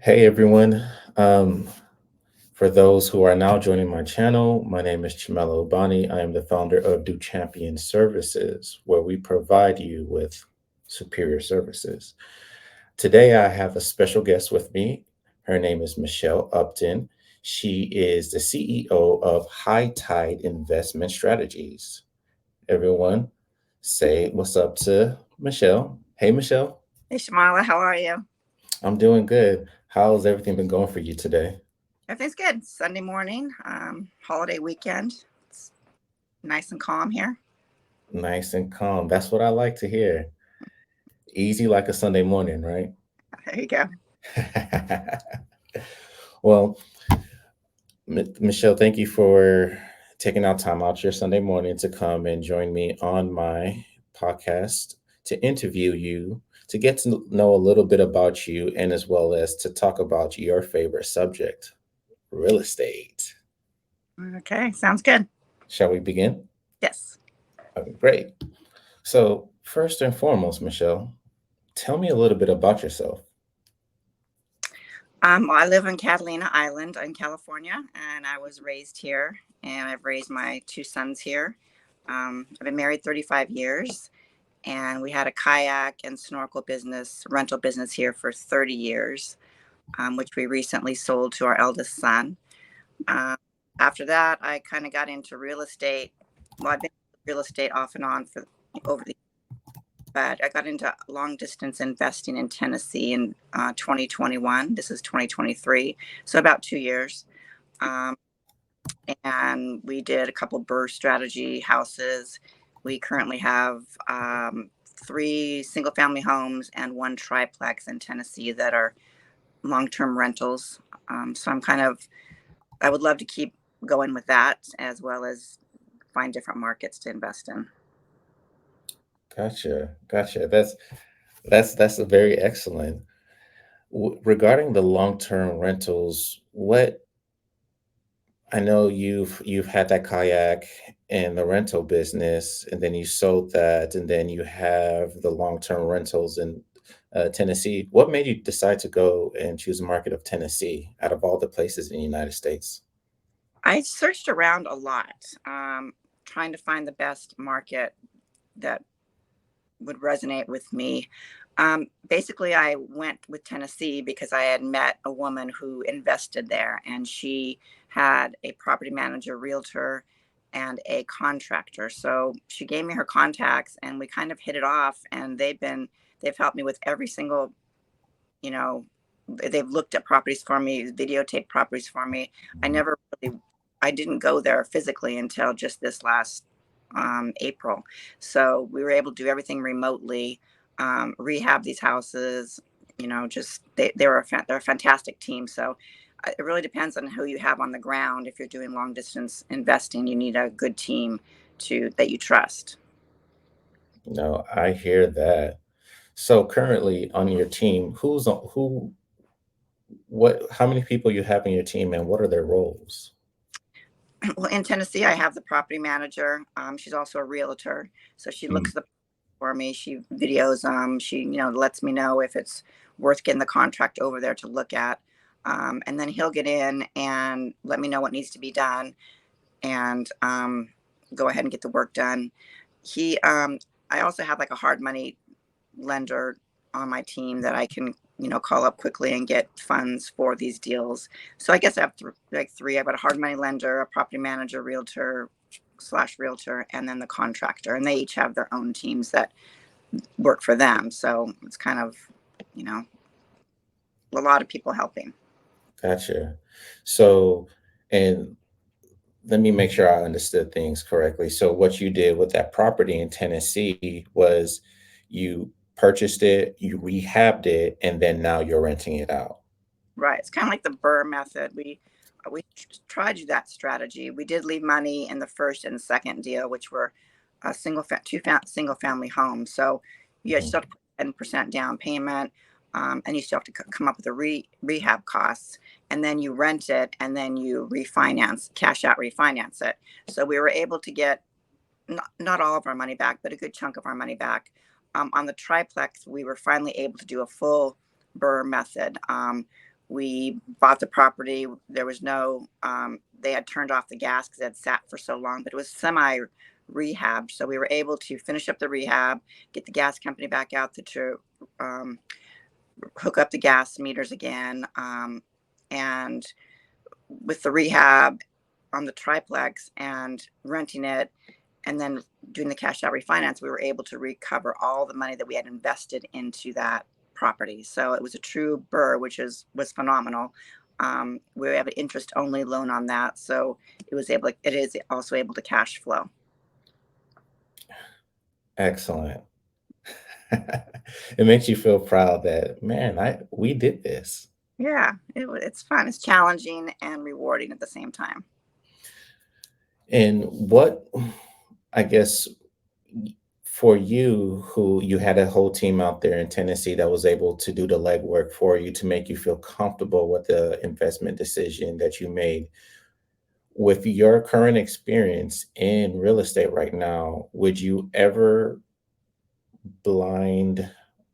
Hey everyone. Um, for those who are now joining my channel, my name is Chimelo Ubani. I am the founder of Do Champion Services, where we provide you with superior services. Today, I have a special guest with me. Her name is Michelle Upton. She is the CEO of HighTide Investment Strategies. Everyone, say what's up to Michelle. Hey, Michelle. Hey, Shamala, how are you? I'm doing good. How's everything been going for you today? Everything's good. Sunday morning, holiday weekend. It's nice and calm here. Nice and calm. That's what I like to hear. Easy like a Sunday morning, right? There you go. Well, Michelle, thank you for taking out time out your Sunday morning to come and join me on my podcast to interview you, to get to know a little bit about you, and as well as to talk about your favorite subject, real estate. Okay, sounds good. Shall we begin? Yes. Okay, great. So, first and foremost, Michelle, tell me a little bit about yourself. I live on Catalina Island in California, and I was raised here, and I've raised my two sons here. I've been married 35 years, and we had a kayak and snorkel business, rental business here for 30 years, which we recently sold to our eldest son. Um, After that, I kind of got into real estate. Well, I've been in real estate off and on for over the, but I got into long distance investing in Tennessee in 2021. This is 2023, so about 2 years. Um, and we did a couple Burr strategy houses. We currently have three single family homes and one triplex in Tennessee that are long term rentals. So I would love to keep going with that as well as find different markets to invest in. Gotcha. That's a very excellent. Regarding the long-term rentals, what I know you've had that kayak and the rental business, and then you sold that, and then you have the long-term rentals in Tennessee. What made you decide to go and choose the market of Tennessee out of all the places in the United States? I searched around a lot, trying to find the best market that would resonate with me. Basically, I went with Tennessee because I had met a woman who invested there, and she had a property manager, realtor, and a contractor. So she gave me her contacts, and we kind of hit it off. And they've helped me with every single, you know, they've looked at properties for me, videotaped properties for me. I Mhm. never really, I didn't go there physically until just this last April. So we were able to do everything remotely, rehab these houses. Just they're a fantastic team. So it really depends on who you have on the ground. If you're doing long distance investing, you need a good team to that you trust. No, I hear that. So currently on your team, how many people you have in your team, and what are their roles? Well, in Tennessee, I have the property manager. She's also a realtor, so she Mm. looks for me. She videos. She lets me know if it's worth getting the contract over there to look at, and then he'll get in and let me know what needs to be done, and go ahead and get the work done. He, I also have like a hard money lender on my team that I can, call up quickly and get funds for these deals. So I guess I have like three. I've got a hard money lender, a property manager, realtor slash realtor, and then the contractor. And they each have their own teams that work for them. So it's kind of, you know, a lot of people helping. Gotcha. So, and let me make sure I understood things correctly. So, what you did with that property in Tennessee was you purchased it, you rehabbed it, and then now you're renting it out. Right. It's kind of like the Burr method. We tried that strategy. We did leave money in the first and second deal, which were a single family homes. So you Mhm. still have to put 10% down payment, and you still have to come up with the rehab costs, and then you rent it, and then you cash out, refinance it. So we were able to get not all of our money back, but a good chunk of our money back. On the triplex, we were finally able to do a full Burr method. We bought the property. There was no, they had turned off the gas because it had sat for so long, but it was semi rehab. So we were able to finish up the rehab, get the gas company back out to um, hook up the gas meters again. And with the rehab on the triplex and renting it, and then doing the cash out refinance, we were able to recover all the money that we had invested into that property. So it was a true burr, which was phenomenal. We have an interest only loan on that, so it is also able to cash flow. Excellent. It makes you feel proud that, man, we did this. Yeah, it's fun. It's challenging and rewarding at the same time. And what, I guess, for you, who you had a whole team out there in Tennessee that was able to do the legwork for you to make you feel comfortable with the investment decision that you made, with your current experience in real estate right now, would you ever blind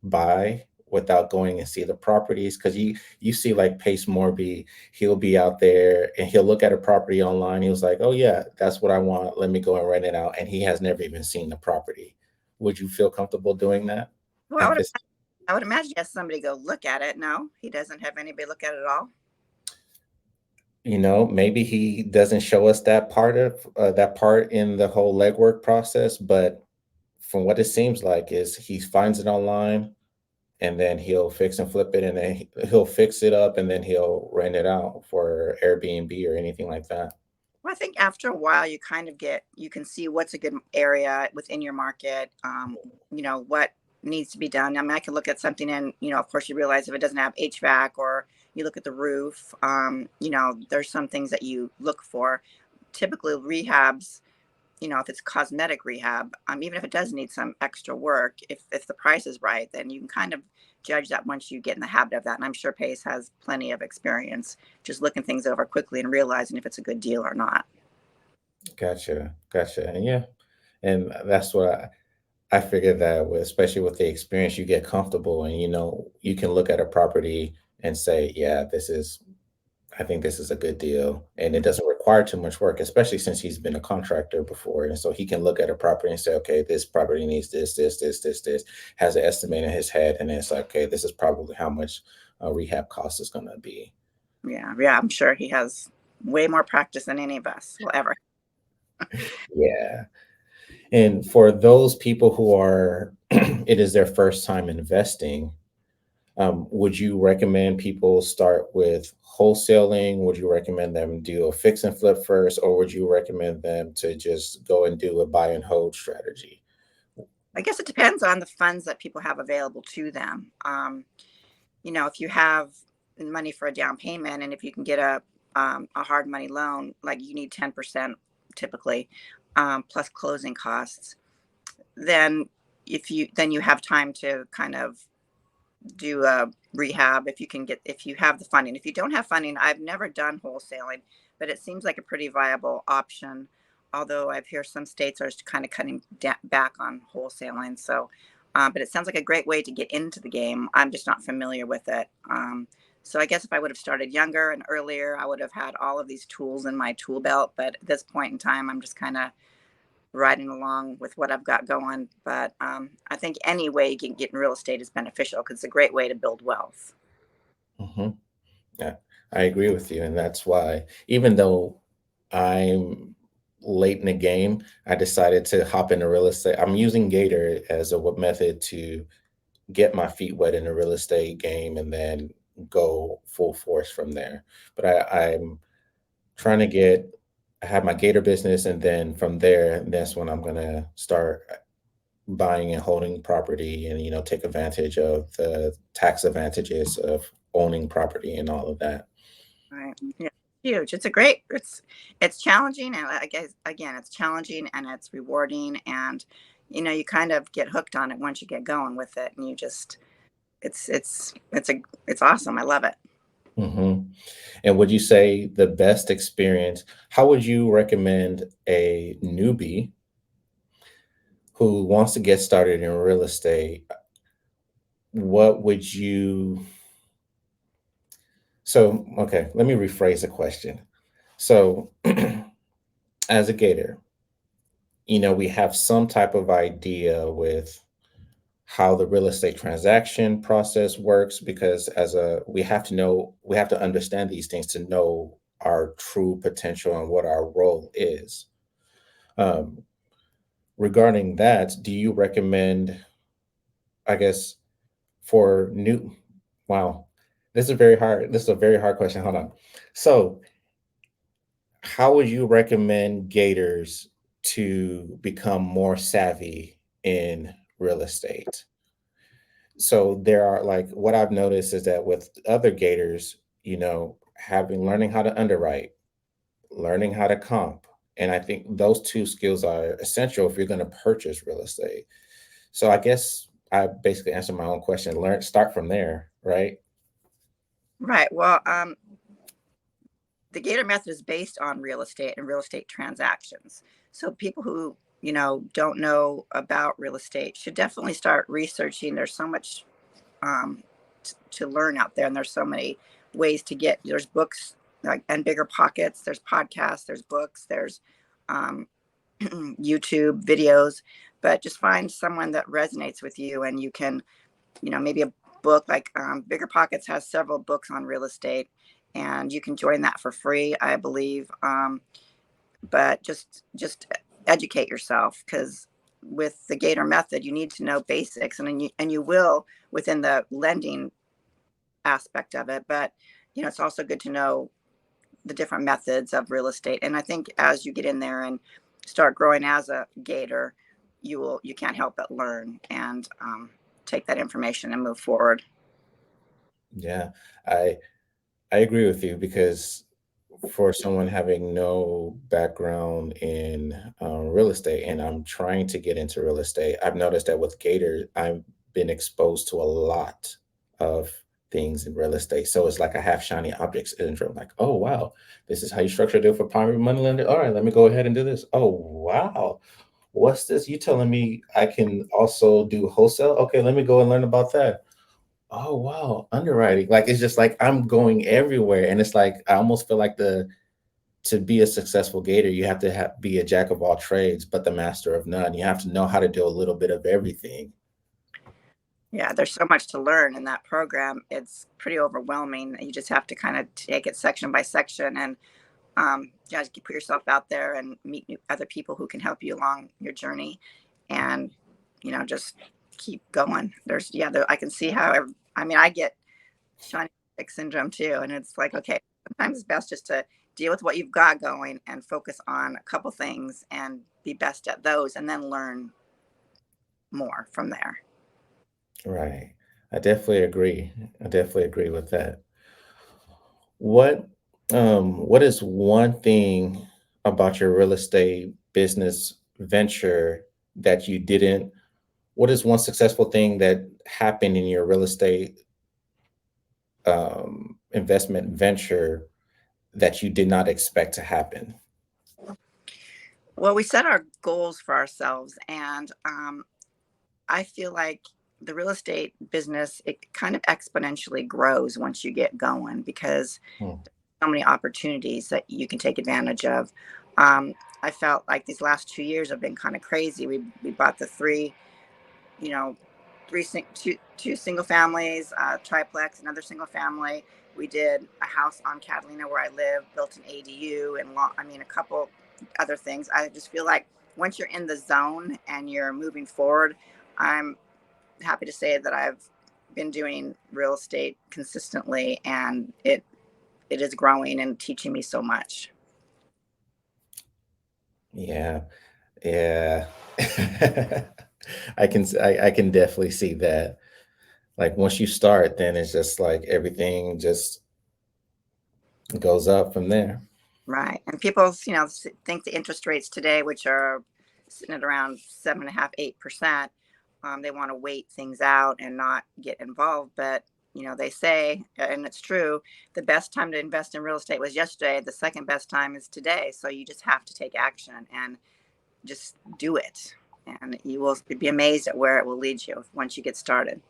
buy without going and see the properties? Because you see like Pace Morby, he'll be out there and he'll look at a property online. He was like, "Oh yeah, that's what I want. Let me go and rent it out." And he has never even seen the property. Would you feel comfortable doing that Well, at this? I would imagine he has somebody go look at it. No, he doesn't have anybody look at it at all. Maybe he doesn't show us that part in the whole legwork process, but from what it seems like is he finds it online and then he'll fix and flip it, and then he'll fix it up and then he'll rent it out for Airbnb or anything like that. Well, I think after a while, you can see what's a good area within your market. What needs to be done. I mean, I can look at something and, of course, you realize if it doesn't have HVAC, or you look at the roof, there's some things that you look for. Typically, rehabs, if it's cosmetic rehab, even if it does need some extra work, if the price is right, then you can kind of judge that once you get in the habit of that. And I'm sure Pace has plenty of experience just looking things over quickly and realizing if it's a good deal or not. Gotcha, gotcha. And yeah, and that's what I figured that with, especially with the experience, you get comfortable and you can look at a property and say, yeah, I think this is a good deal. And it doesn't require too much work, especially since he's been a contractor before. And so he can look at a property and say, okay, this property needs this, has an estimate in his head. And then it's like, okay, this is probably how much rehab cost is going to be. Yeah, yeah, I'm sure he has way more practice than any of us will ever. Yeah. And for those people who are, it is their first time investing, would you recommend people start with wholesaling? Would you recommend them do a fix and flip first, or would you recommend them to just go and do a buy and hold strategy? I guess it depends on the funds that people have available to them. If you have money for a down payment, and if you can get a hard money loan, like you need 10% typically, plus closing costs, then then you have time to kind of do a rehab if you have the funding. If you don't have funding, I've never done wholesaling, but it seems like a pretty viable option. Although I've heard some states are kind of cutting back on wholesaling. So, but it sounds like a great way to get into the game. I'm just not familiar with it. So I guess if I would have started younger and earlier, I would have had all of these tools in my tool belt. But at this point in time, I'm just kind of riding along with what I've got going. But I think any way you can get in real estate is beneficial because it's a great way to build wealth. Hmm. Yeah, I agree with you. And that's why, even though I'm late in the game, I decided to hop into real estate. I'm using Gator as a method to get my feet wet in the real estate game and then go full force from there. But I'm trying to I have my Gator business, and then from there, that's when I'm gonna start buying and holding property and take advantage of the tax advantages of owning property and all of that. Right. Yeah. Huge. It's challenging, and I guess again, it's challenging and it's rewarding, and you kind of get hooked on it once you get going with it, and you just it's awesome. I love it. Hmm. And would you say the best experience? How would you recommend a newbie who wants to get started in real estate? What would you So, okay, let me rephrase the question. So, as a gator, we have some type of idea with how the real estate transaction process works because we have to understand these things to know our true potential and what our role is. Um, Regarding that, do you recommend, I guess, for new, wow, this is a very hard question. Hold on. So, how would you recommend gators to become more savvy in real estate? So there are, like, what I've noticed is that with other gators, having learning how to underwrite, learning how to comp, and I think those two skills are essential if you're going to purchase real estate. So I guess I basically answered my own question. Start from there, right? Right. Well, the Gator method is based on real estate and real estate transactions. So people who, don't know about real estate should definitely start researching. There's so much to learn out there, and there's so many ways to get. There's books like and bigger pockets. There's podcasts. There's books. There's um, YouTube videos. But just find someone that resonates with you, and you can, maybe a book like Bigger Pockets has several books on real estate, and you can join that for free, I believe. But just educate yourself, because with the Gator method, you need to know basics, and you will within the lending aspect of it. But it's also good to know the different methods of real estate. And I think as you get in there and start growing as a Gator, you can't help but learn and take that information and move forward. Yeah, I I agree with you because for someone having no background in real estate, and I'm trying to get into real estate, I've noticed that with Gator, I've been exposed to a lot of things in real estate. So it's like a half shiny object syndrome. Like, oh wow, this is how you structure a deal for primary money lender. All right, let me go ahead and do this. Oh wow, what's this? You telling me I can also do wholesale? Okay, let me go and learn about that. Oh wow, underwriting. Like it's just like I'm going everywhere. And it's like I almost feel like the to be a successful gator, you have to be a jack of all trades, but the master of none. You have to know how to do a little bit of everything. Yeah, there's so much to learn in that program. It's pretty overwhelming. You just have to kind of take it section by section, and just put yourself out there and meet other people who can help you along your journey, and just keep going. I can see how. I get shiny stick syndrome too, and it's like, okay, sometimes it's best just to deal with what you've got going and focus on a couple things and be best at those, and then learn more from there. Right. I definitely agree. I definitely agree with that. What what is one thing about your real estate business venture that you didn't what is one successful thing that happened in your real estate investment venture that you did not expect to happen? Well, we set our goals for ourselves, and I feel like the real estate business, it kind of exponentially grows once you get going, because Hmm. so many opportunities that you can take advantage of. Um, I felt like these last 2 years have been kind of crazy. We bought the three, you know, two single families, triplex, another single family. We did a house on Catalina where I live, built an ADU, and a couple other things. I just feel like once you're in the zone and you're moving forward, I'm happy to say that I've been doing real estate consistently, and it is growing and teaching me so much. Yeah. Yeah. I can definitely see that. Like once you start, then it's just like everything just goes up from there. Right. And people, think the interest rates today, which are sitting at around 7.5, 8%, they want to wait things out and not get involved. But, they say, and it's true, the best time to invest in real estate was yesterday. The second best time is today. So you just have to take action and just do it. And you will be amazed at where it will lead you once you get started.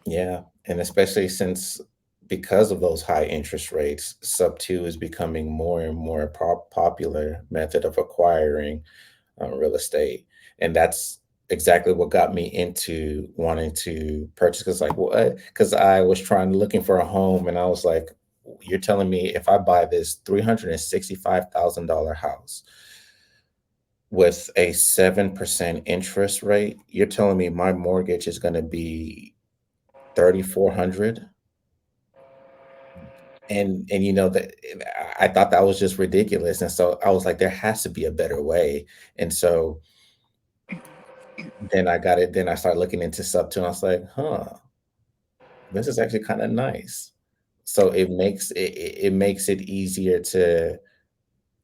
Yeah. And especially since because of those high interest rates, sub two is becoming more and more popular method of acquiring real estate, and that's exactly what got me into wanting to purchase. Because like what? Because I was looking for a home, and I was like, "You're telling me if I buy this $365,000 house with a 7% interest rate, you're telling me my mortgage is going to be 3,400?" And you know that I thought that was just ridiculous, and so I was like, there has to be a better way. And so then I got it. Then I started looking into sub two, and I was like, huh, this is actually kind of nice. So it makes it easier to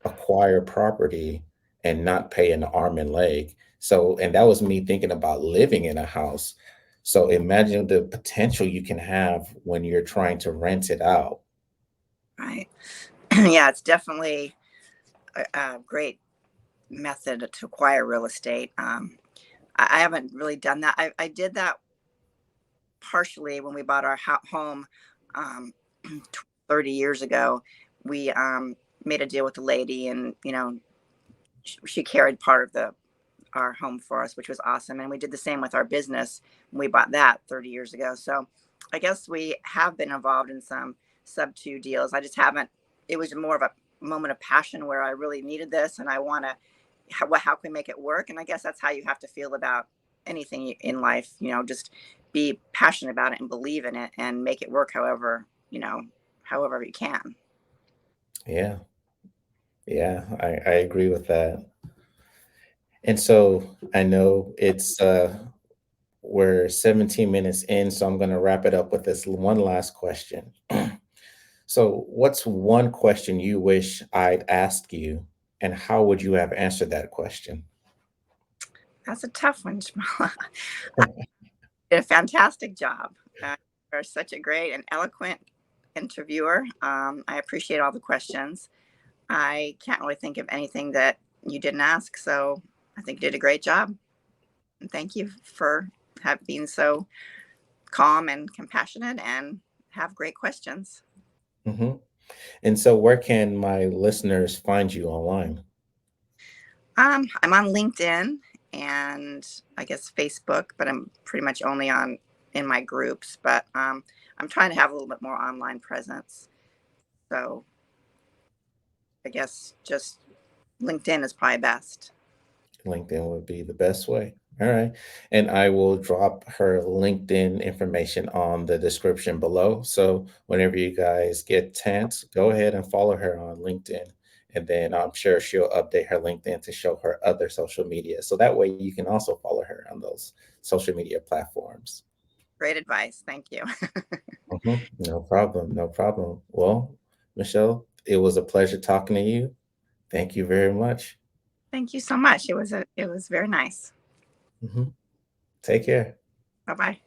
acquire property and not pay an arm and leg. So, and that was me thinking about living in a house. So imagine the potential you can have when you're trying to rent it out. Right. Yeah, it's definitely a great method to acquire real estate. I haven't really done that. I did that partially when we bought our home um, 30 years ago. We made a deal with the lady, and she carried part of the our home for us, which was awesome. And we did the same with our business when we bought that 30 years ago. So I guess we have been involved in some sub two deals. I just haven't. It was more of a moment of passion where I really needed this, and I want to. How can we make it work? And I guess that's how you have to feel about anything in life. Just be passionate about it and believe in it, and make it work. However you can. Yeah, yeah, I agree with that. And so I know we're 17 minutes in, so I'm going to wrap it up with this one last question. So, what's one question you wish I'd asked you, and how would you have answered that question? That's a tough one, Jamala. Did a fantastic job. You're such a great and eloquent interviewer. I appreciate all the questions. I can't really think of anything that you didn't ask, so I think you did a great job. And thank you for being so calm and compassionate and have great questions. Hmm. And so, where can my listeners find you online? I'm on LinkedIn and I guess Facebook, but I'm pretty much only on in my groups. But I'm trying to have a little bit more online presence. So I guess just LinkedIn is probably best. LinkedIn would be the best way. All right. And I will drop her LinkedIn information on the description below. So whenever you guys get a chance, go ahead and follow her on LinkedIn. And then I'm sure she'll update her LinkedIn to show her other social media. So that way you can also follow her on those social media platforms. Great advice. Thank you. Mhm. No problem. No problem. Well, Michelle, it was a pleasure talking to you. Thank you very much. Thank you so much. It was very nice. Mhm. Take care. Bye bye.